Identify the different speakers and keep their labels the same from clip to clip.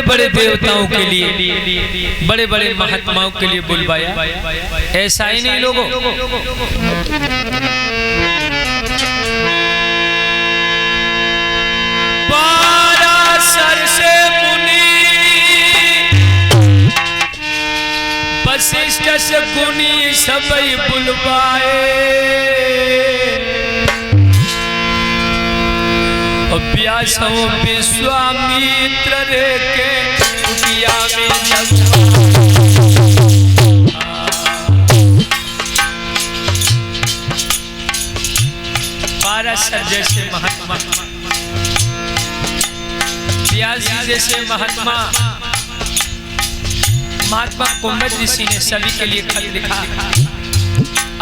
Speaker 1: बड़े देवताओं के लिए, बड़े बड़े महात्माओं के लिए बुलवाया। ऐसा ही नहीं लोगों, पाराशर से मुनि, वशिष्ठ से गुणी सबई बुलवाए। व्यासों विश्वामित्र रे के कुटिया में पाराशर जैसे महात्मा, व्यास जी जैसे महात्मा, महात्मा कुंभज ऋषि ने सभी के लिए खत लिखा,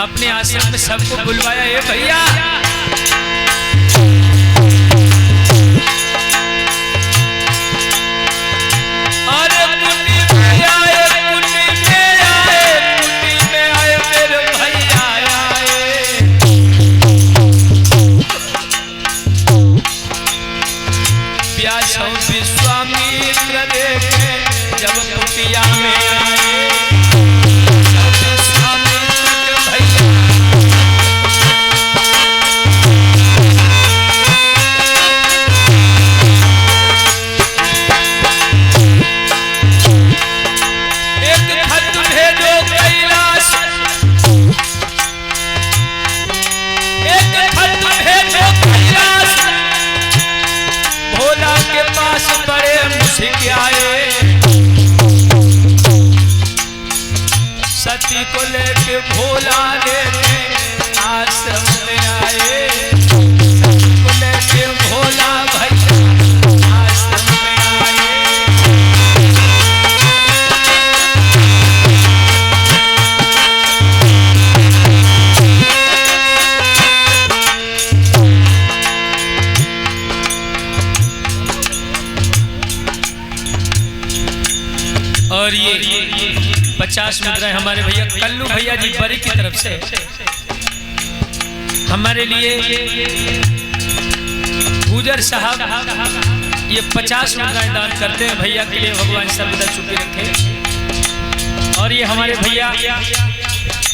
Speaker 1: अपने आश्रम में सबको बुलवाया। ये भैया विश्वामित्र देखे जब कुटिया में आए, विश्वामित्र भैया एक खत भेजो कैलाश, एक खत भेजो कैलाश, भोला के पास बड़े मुझे आए। सती को लेके भोला लेके आश्रम में आए, सती को लेके भोला भैया आश्रम में आए। और ये 50 मुद्राएं हमारे भैया कल्लू भैया जी बरी की तरफ से हमारे लिए, गुजर साहब ये 50 मुद्राएं दान करते हैं भैया के लिए, भगवान सर्वदा सुखी रखे। और ये हमारे भैया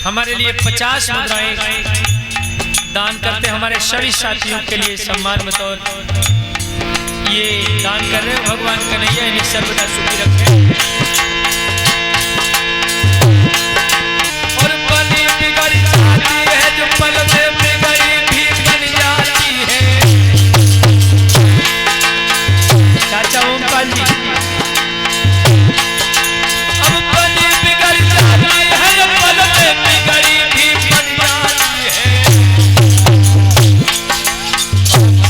Speaker 1: हमारे लिए 50 मुद्राएं दान करते हैं, हमारे सभी साथियों के लिए सम्मान बतौर ये दान कर रहे हैं। भगवान कन्हैया इन्हें सर्वदा सुखी रखे। पल में बिगड़ी भी बन जाती है। चाचा ओमपाल जी, अब बनी बिगड़ जाती है, पल में बिगड़ी भी बन जाती है।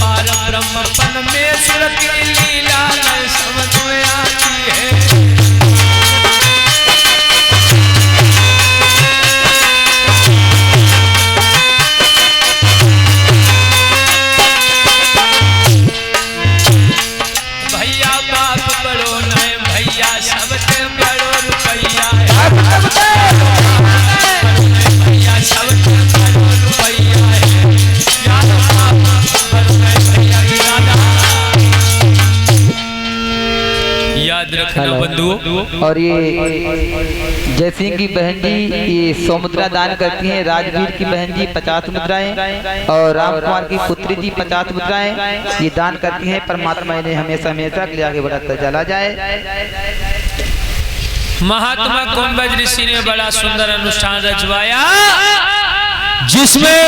Speaker 1: पार ब्रह्मपन में सुर की लीला न समझ में आती है।
Speaker 2: और ये जयसिंह की बहन जी ये 100 मुद्रा दान करती हैं, राजवीर की बहन जी 50 मुद्राएं और राम कुमार की पुत्री जी 50 मुद्राएं ये दान करती हैं। परमात्मा इन्हें हमेशा हमेशा के लिए आगे बढ़ाता चला जाए।
Speaker 1: महात्मा कुंभज ऋषि ने बड़ा सुंदर अनुष्ठान रचवाया, जिसमें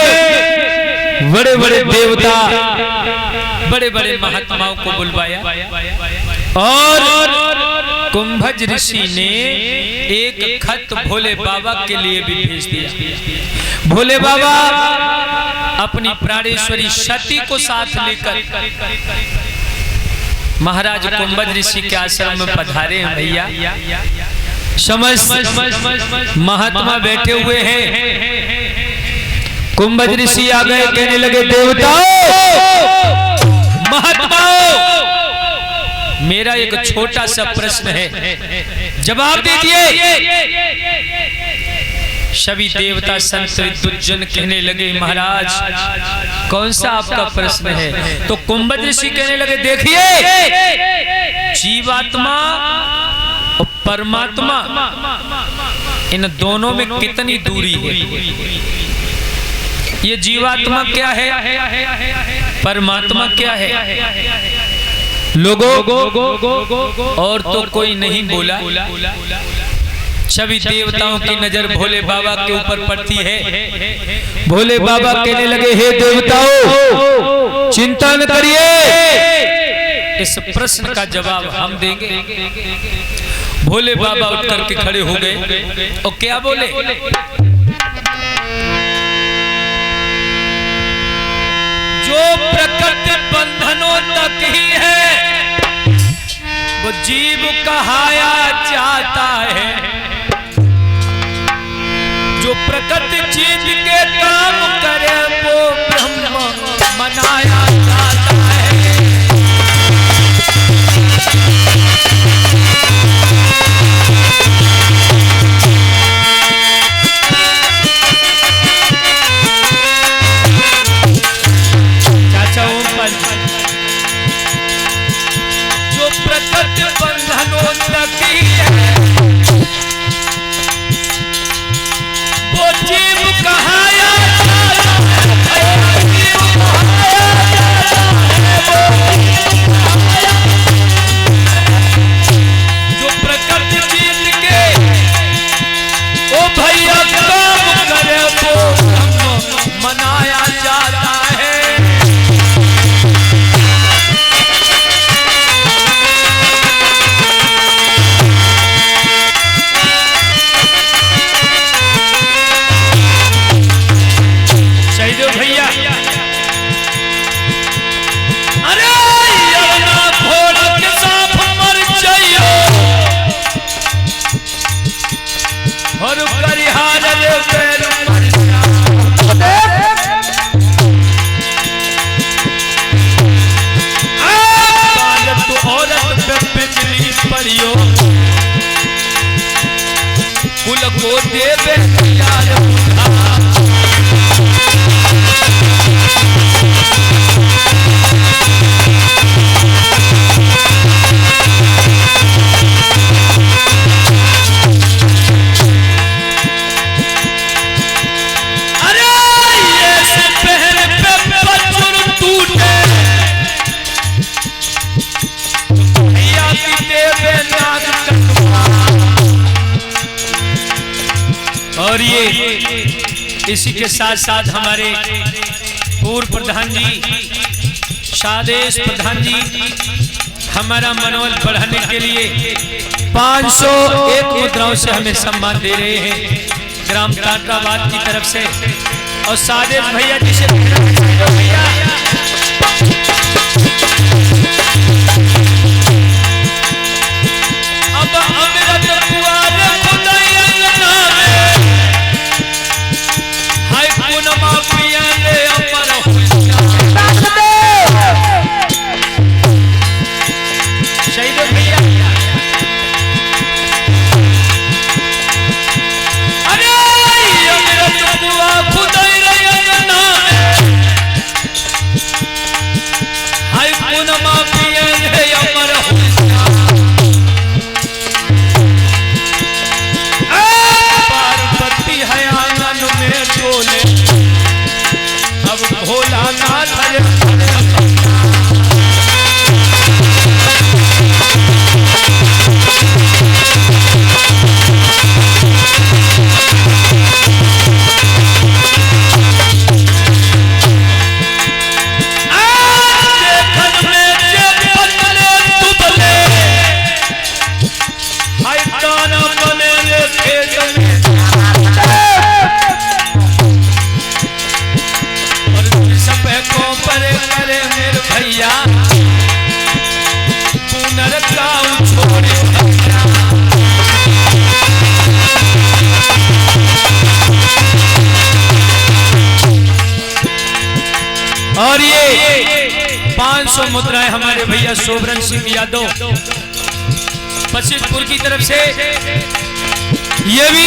Speaker 1: बड़े बड़े देवता, बड़े बड़े महात्माओं को बुलवाया। और कुंभज ऋषि ने एक खत भोले बाबा के लिए भी भेज दिया। भोले बाबा अपनी प्राणेश्वरी सती को साथ लेकर महाराज कुंभज ऋषि के आश्रम में पधारे हैं। भैया समस्त महात्मा बैठे हुए हैं। कुंभज ऋषि आ गए, कहने लगे देवताओं, महात्माओं, मेरा एक छोटा सा प्रश्न है, जवाब दीजिए। सभी देवता संत दुर्जन कहने लगे महाराज कौन सा आपका प्रश्न है? तो कुंभज ऋषि कहने लगे देखिए जीवात्मा और परमात्मा, इन दोनों में कितनी दूरी है। ये जीवात्मा क्या है, परमात्मा क्या है। लोगों और तो कोई नहीं बोला, सभी देवताओं की नजर भोले बाबा के ऊपर पड़ती है। भोले बाबा कहने लगे, हे देवताओं चिंता न करिए, इस प्रश्न का जवाब हम देंगे। भोले बाबा उठ करके खड़े हो गए और क्या बोले, जो प्रकृति बंधनों तक ही है वो जीव कहाया जाता है, जो प्रकृति चीज के काम करे वो ब्रह्म मनाया जाता है। जो प्रकृति बंधनों तक ही है वो जीव कहाया जाता है, जीव कहाया जाता है। जो प्रकृति चीज के ओ भैया काम करे वो ब्रह्म मनाया जाता है। भैया अरे यरना घोड़ा के सांप मर जाइयो और करिहार रे पैर मर जा तो औरत पे बिजली पड़ियो कुल को देवे यार और ये इसी के साथ साथ हमारे पूर्व प्रधान जी शादेश प्रधान जी हमारा मनोबल बढ़ाने के लिए 501 मुद्राओं से हमें सम्मान दे रहे हैं ग्राम काटराबाद की तरफ से। और शादेश भैया जी से भैया अब अमृत कुआर खुदाई अंगना में हाय पूनमा पिया ले अमर शहीद भैया अरे अमृत कुआ खुदाई अंगना में हाय पूनमा पिया ले अमर भोलानाथ भैया पुनर्गाँव छोड़े और ये 500 मुद्राएं हमारे भैया सोबरन सिंह यादव पश्चिमपुर की तरफ से ये भी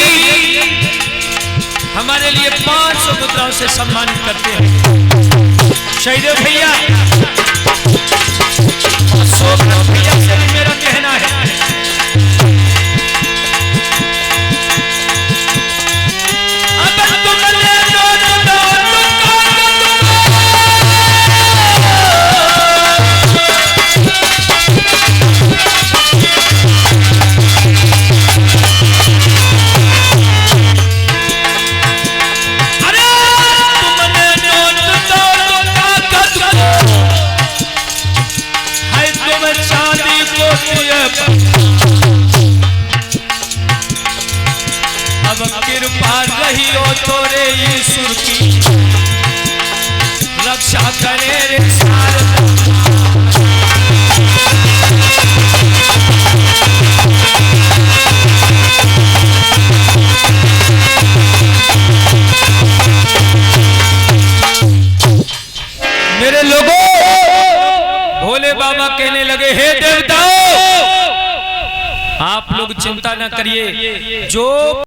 Speaker 1: हमारे लिए 500 मुद्राओं से सम्मानित करते हैं। शहीद भैया सोबरन भैया से मेरा कहना है। अब तुमने अब कृपा रही हो तोरे ईश्वर की रक्षा करे रे मेरे लोगों। भोले बाबा कहने लगे, हे देवताओं, आप लोग चिंता न करिए, जो